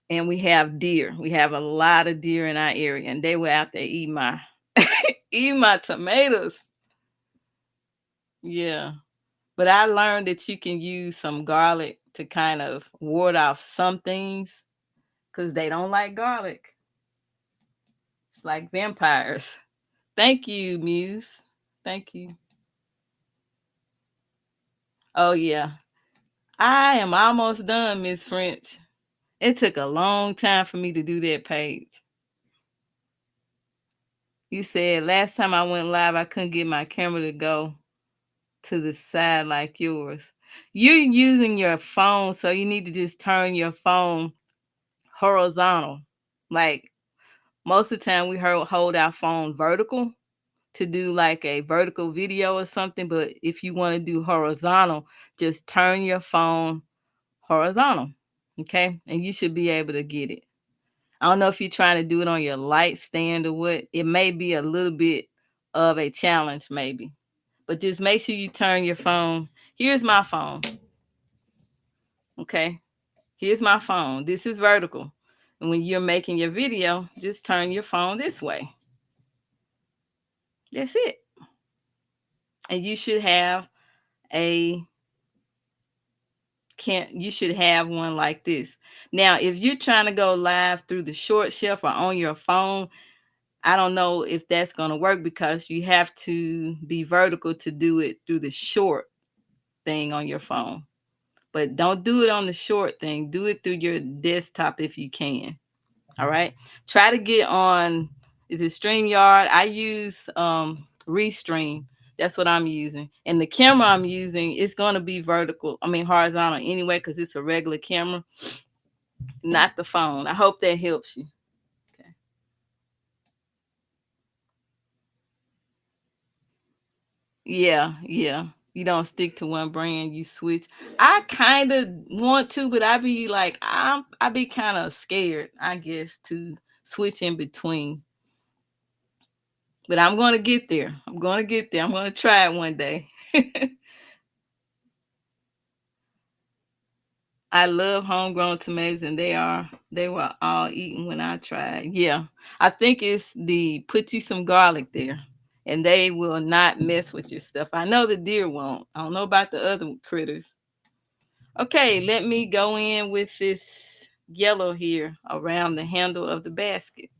and we have deer. We have a lot of deer in our area, and they were out there eating my eating my tomatoes. Yeah. But I learned that you can use some garlic to kind of ward off some things because they don't like garlic. It's like vampires. Thank you, Muse. Thank you. Oh, yeah. I am almost done, Miss French. It took a long time for me to do that page. You said last time I went live, I couldn't get my camera to go to the side like yours. You're using your phone, so you need to just turn your phone horizontal. Like most of the time, we hold our phone vertical to do like a vertical video or something. But if you want to do horizontal, just turn your phone horizontal. Okay. And you should be able to get it. I don't know if you're trying to do it on your light stand or what. It may be a little bit of a challenge, maybe. But just make sure you turn your phone. Here's my phone. Okay. Here's my phone. This is vertical. And when you're making your video, just turn your phone this way. That's it. And you should have a you should have one like this. Now, if you're trying to go live through the short shelf or on your phone, I don't know if that's going to work because you have to be vertical to do it through the short thing on your phone. But don't do it on the short thing. Do it through your desktop if you can. All right. Try to get on, is it StreamYard? I use Restream. That's what I'm using. And the camera I'm using is going to be vertical. I mean, horizontal anyway, because it's a regular camera, not the phone. I hope that helps you. Okay. Yeah. Yeah. You don't stick to one brand, you switch. I kind of want to, but I be like, I be kind of scared, I guess, to switch in between. But I'm going to get there. I'm going to get there. I'm going to try it one day. I love homegrown tomatoes, and they were all eaten when I tried. Yeah. I think it's the put you some garlic there, and they will not mess with your stuff. I know the deer won't. I don't know about the other critters. Okay, let me go in with this yellow here around the handle of the basket.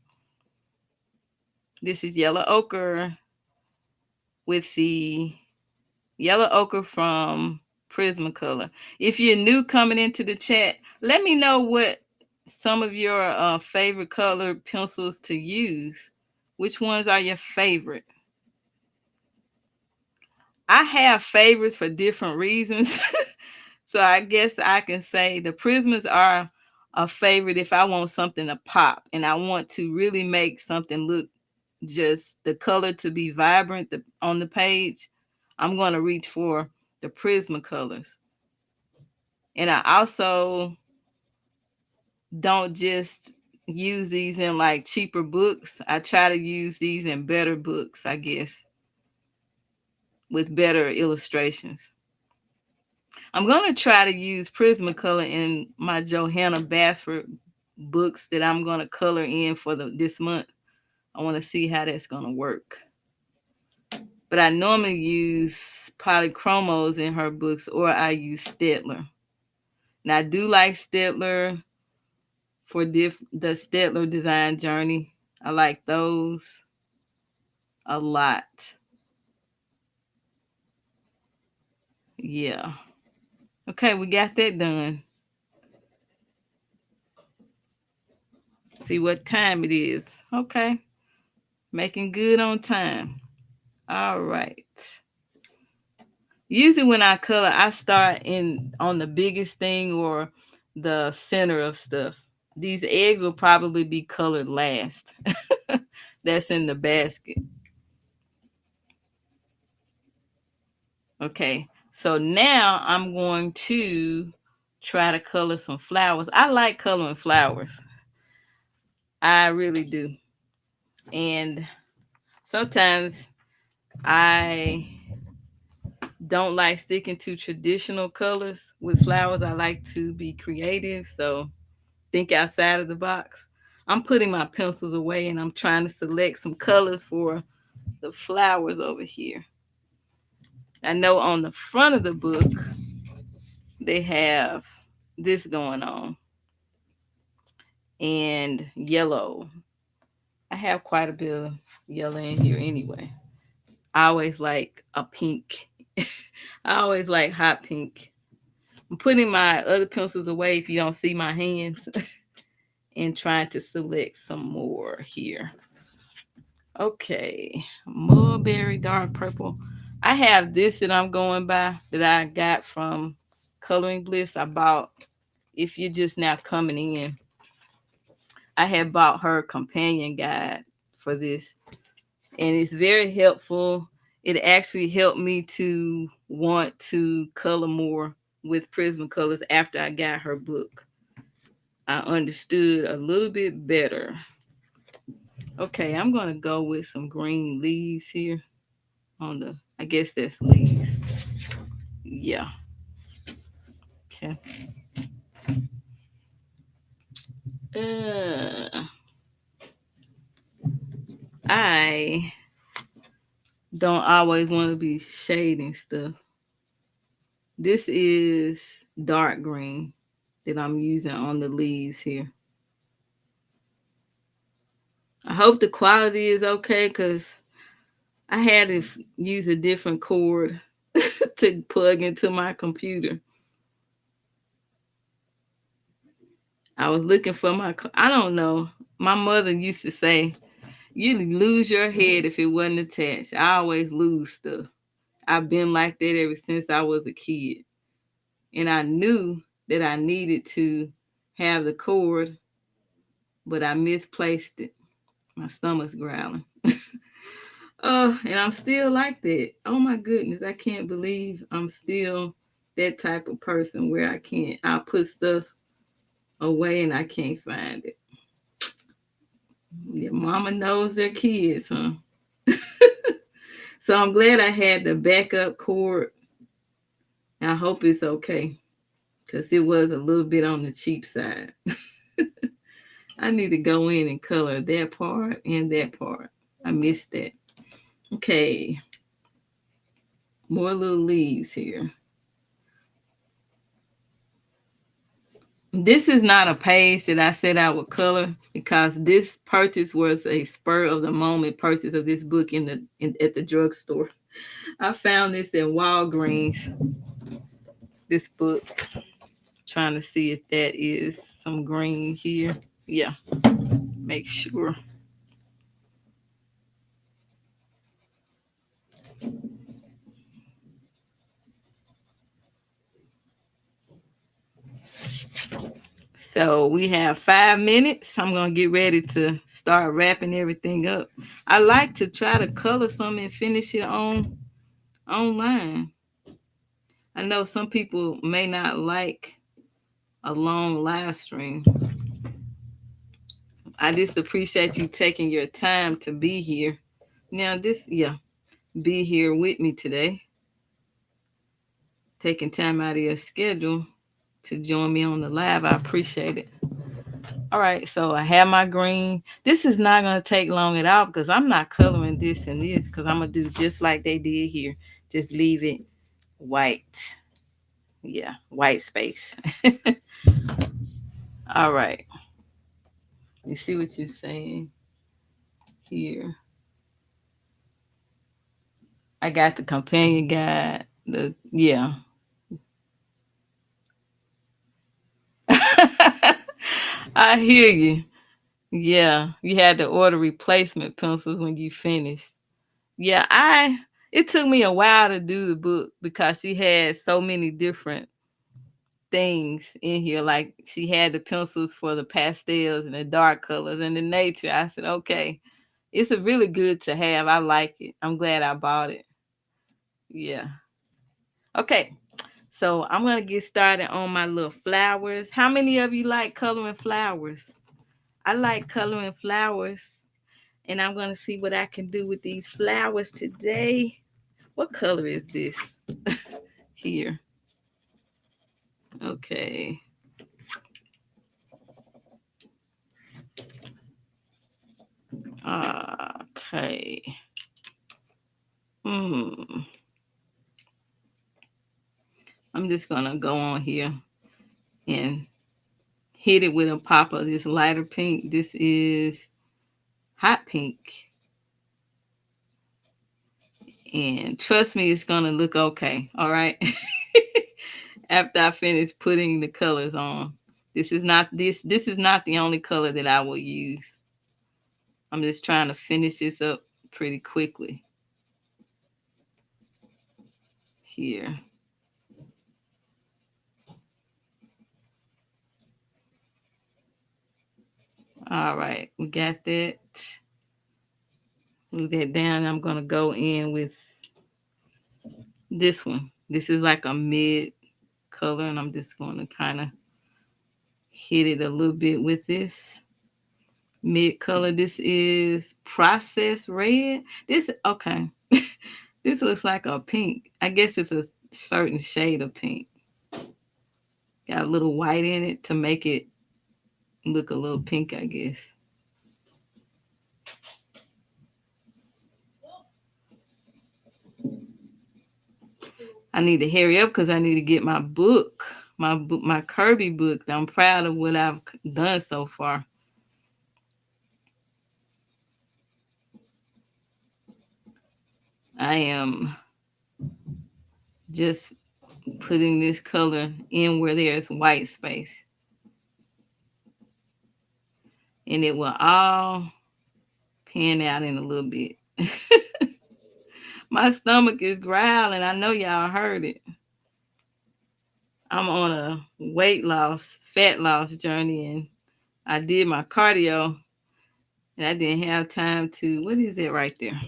This is yellow ochre with the yellow ochre from Prismacolor. If you're new coming into the chat, let me know what some of your favorite colored pencils to use. Which ones are your favorite? I have favorites for different reasons. So I guess I can say the Prismas are a favorite if I want something to pop and I want to really make something look just the color to be vibrant on the page. I'm going to reach for the Prismacolors. And I also don't just use these in like cheaper books. I try to use these in better books, I guess, with better illustrations. I'm going to try to use Prismacolor in my Johanna Basford books that I'm going to color in for this month. I want to see how that's going to work. But I normally use polychromos in her books, or I use Staedtler. Now I do like Staedtler for the Staedtler design journey. I like those a lot. Yeah. Okay, we got that done. See what time it is. Okay. Making good on time. All right. Usually when I color, I start on the biggest thing or the center of stuff. These eggs will probably be colored last. That's in the basket. Okay, so now I'm going to try to color some flowers. I like coloring flowers. I really do. And sometimes I don't like sticking to traditional colors with flowers. I like to be creative. So think outside of the box. I'm putting my pencils away and I'm trying to select some colors for the flowers over here. I know on the front of the book, they have this going on and yellow. I have quite a bit of yellow in here anyway. I always like a pink. I always like hot pink. I'm putting my other pencils away if you don't see my hands and trying to select some more here. Okay, mulberry dark purple. I have this that I'm going by that I got from Coloring Bliss. I bought, if you're just now coming in, I had bought her companion guide for this, and it's very helpful. It actually helped me to want to color more with Prismacolors after I got her book. I understood a little bit better. Okay, I'm going to go with some green leaves here on the, I guess that's leaves. Yeah. Okay. I don't always want to be shading stuff. This is dark green that I'm using on the leaves here. I hope the quality is okay because I had to use a different cord to plug into my computer. I was looking for I don't know. My mother used to say, you lose your head if it wasn't attached. I always lose stuff. I've been like that ever since I was a kid. And I knew that I needed to have the cord, but I misplaced it. My stomach's growling. Oh, and I'm still like that. Oh my goodness, I can't believe I'm still that type of person where I'll put stuff away and I can't find it. Your mama knows their kids, huh? So I'm glad I had the backup cord. I hope it's okay because it was a little bit on the cheap side. I need to go in and color that part and that part. I missed that. Okay. More little leaves here. This is not a page that I said I would color because this purchase was a spur of the moment purchase of this book at the drugstore. I found this in Walgreens this book. Trying to see if that is some green here. Yeah, make sure. So we have 5 minutes. I'm gonna get ready to start wrapping everything up. I like to try to color some and finish it online. I know some people may not like a long live stream. I just appreciate you taking your time to be here. Now be here with me today, taking time out of your schedule to join me on the live. I appreciate it. All right, so I have my green. This is not going to take long at all because I'm not coloring this and this because I'm going to do just like they did here. Just leave it white. Yeah, white space. All right. You see what you're saying here. I got the companion guide. I hear you. Yeah, you had to order replacement pencils when you finished. Yeah, it took me a while to do the book because she had so many different things in here. Like she had the pencils for the pastels and the dark colors and the nature. I said, okay, it's a really good to have. I like it. I'm glad I bought it. Yeah. Okay. So I'm gonna get started on my little flowers. How many of you like coloring flowers? I like coloring flowers, and I'm gonna see what I can do with these flowers today. What color is this here? Okay. Okay. Hmm. I'm just gonna go on here and hit it with a pop of this lighter pink. This is hot pink. And trust me, it's gonna look okay. All right. After I finish putting the colors on. This is not the only color that I will use. I'm just trying to finish this up pretty quickly here. All right, we got that. Move that down. I'm gonna go in with this one. This is like a mid color, and I'm just gonna kind of hit it a little bit with this mid color. This is processed red. This okay. This looks like a pink. I guess it's a certain shade of pink. Got a little white in it to make it look a little pink, I guess. I need to hurry up because I need to get my book, my Kirby book. I'm proud of what I've done so far. I am just putting this color in where there's white space. And it will all pan out in a little bit. My stomach is growling. I know y'all heard it. I'm on a fat loss journey, and I did my cardio, and I didn't have time to, what is it right there?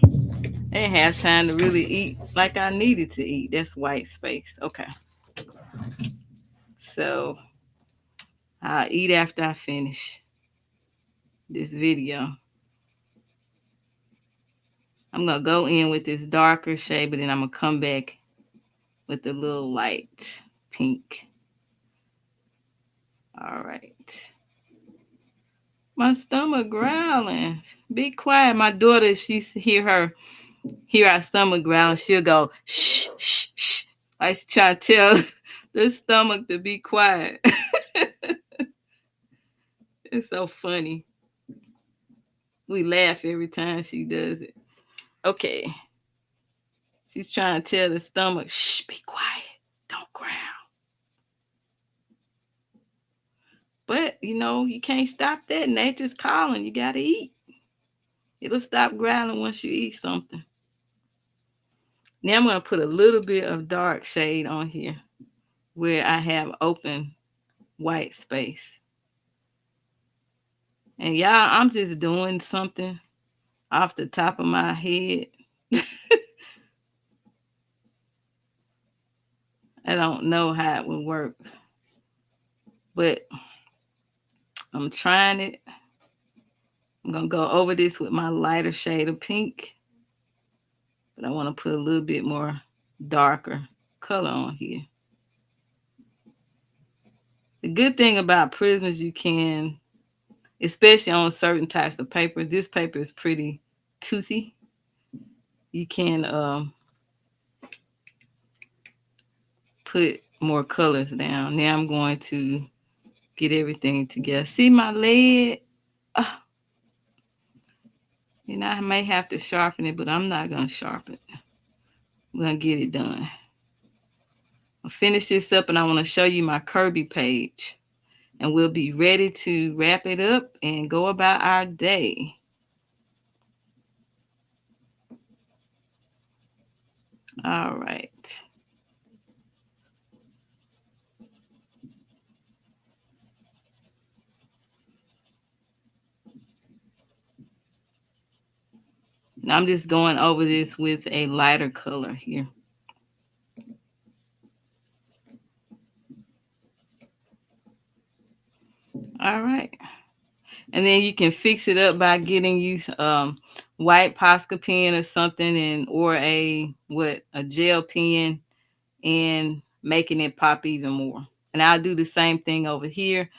I didn't have time to really eat like I needed to eat. That's white space. Okay. So I'll eat after I finish this video. I'm going to go in with this darker shade, but then I'm going to come back with a little light pink. All right. My stomach growling. Be quiet. My daughter, if she hear our stomach growling, she'll go, shh, shh, shh. I try to tell the stomach to be quiet. It's so funny. We laugh every time she does it. Okay. She's trying to tell the stomach, shh, be quiet. Don't growl. But, you can't stop that. Nature's calling. You got to eat. It'll stop growling once you eat something. Now I'm going to put a little bit of dark shade on here where I have open white space. And y'all, I'm just doing something off the top of my head. I don't know how it would work, but I'm trying it. I'm going to go over this with my lighter shade of pink, but I want to put a little bit more darker color on here. The good thing about Prism is you can, especially on certain types of paper, this paper is pretty toothy. You can put more colors down. Now I'm going to get everything together. See my lead? I may have to sharpen it, but I'm not going to sharpen it. I'm going to get it done. I'll finish this up and I want to show you my Kirby page. And we'll be ready to wrap it up and go about our day. All right. Now I'm just going over this with a lighter color here. All right. And then you can fix it up by getting you white Posca pen or something, or a gel pen, and making it pop even more. And I'll do the same thing over here,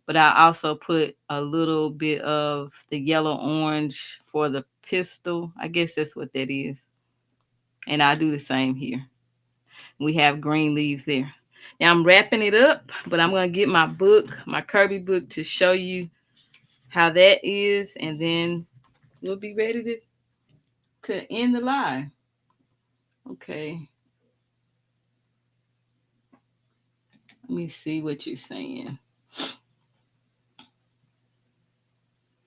but I also put a little bit of the yellow orange for the pistol. I guess that's what that is. And I'll do the same here. We have green leaves there. Now I'm wrapping it up, but I'm going to get my book, my Kirby book, to show you how that is, and then we'll be ready to end the live. Okay. Let me see what you're saying.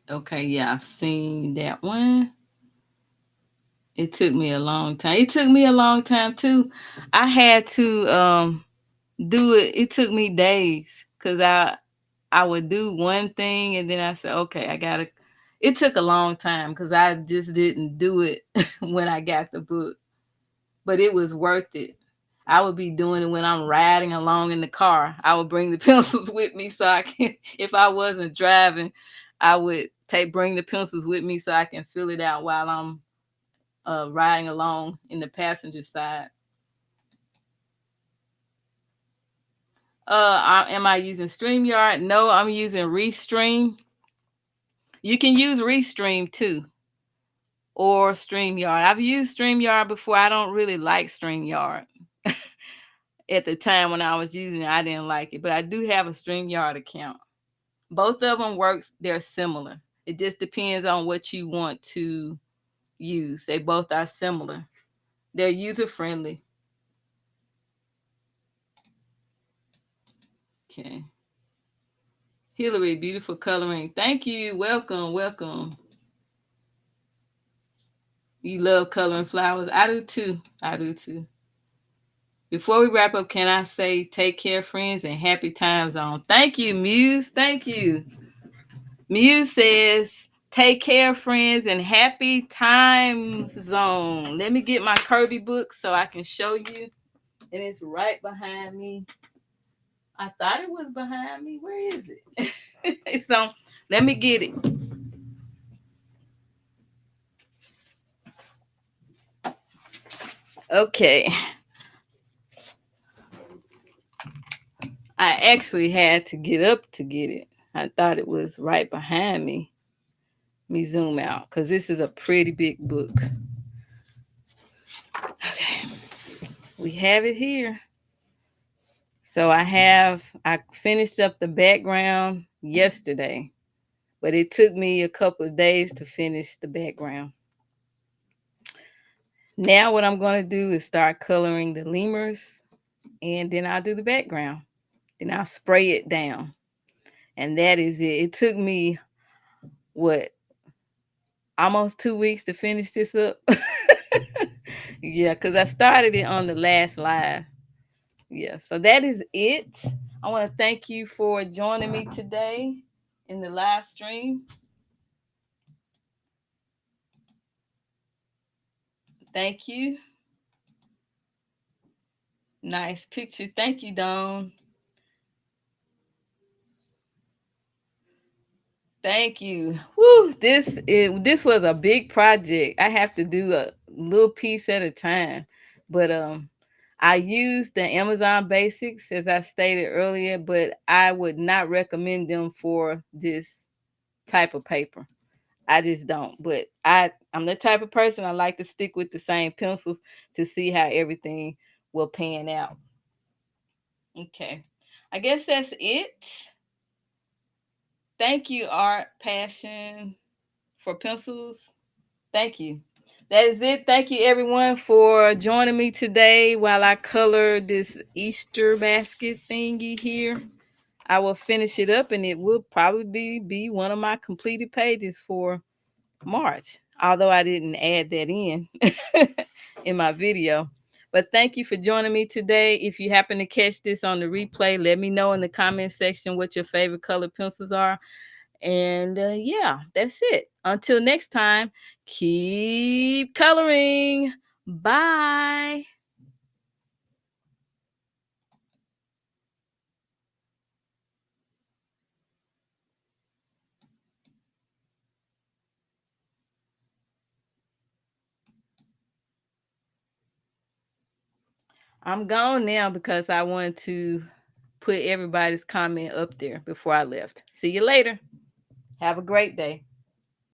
Okay, yeah, I've seen that one. It took me a long time. It took me a long time too. I had to do it. It took me days because I would do one thing and then I said, okay, it took a long time because I just didn't do it when I got the book. But it was worth it. I would be doing it when I'm riding along in the car. I would bring the pencils with me so I can, if I wasn't driving, I would bring the pencils with me so I can fill it out while I'm riding along in the passenger side. Am I using StreamYard? No, I'm using Restream. You can use Restream too, or StreamYard. I've used StreamYard before. I don't really like StreamYard. At the time when I was using it, I didn't like it, but I do have a StreamYard account. Both of them works. They're similar. It just depends on what you want to use. They both are similar. They're user friendly. Okay. Hillary, beautiful coloring. Thank you. Welcome, welcome. You love coloring flowers. I do too. I do too. Before we wrap up, can I say take care, friends, and happy time zone? Thank you, Muse. Thank you. Muse says, take care, friends, and happy time zone. Let me get my Kirby book so I can show you. And it's right behind me. I thought it was behind me. Where is it? So let me get it. Okay. I actually had to get up to get it. I thought it was right behind me. Let me zoom out because this is a pretty big book. Okay. We have it here. So I finished up the background yesterday, but it took me a couple of days to finish the background. Now what I'm going to do is start coloring the lemurs, and then I'll do the background. Then I'll spray it down. And that is it. It took me what, almost 2 weeks to finish this up. Yeah, because I started it on the last live. Yeah, so that is it. I want to thank you for joining me today in the live stream. Thank you. Nice picture. Thank you, Dawn. Thank you. Woo, this was a big project. I have to do a little piece at a time. But I use the Amazon Basics as I stated earlier, but I would not recommend them for this type of paper. I just don't. But I'm the type of person I like to stick with the same pencils to see how everything will pan out. Okay. I guess that's it. Thank you, Art Passion for Pencils. Thank you. That is it. Thank you, everyone, for joining me today while I color this Easter basket thingy here. I will finish it up and it will probably be one of my completed pages for March, although I didn't add that in my video. But thank you for joining me today. If you happen to catch this on the replay, let me know in the comment section what your favorite color pencils are. And yeah, that's it. Until next time, keep coloring. Bye. I'm gone now because I wanted to put everybody's comment up there before I left. See you later. Have a great day.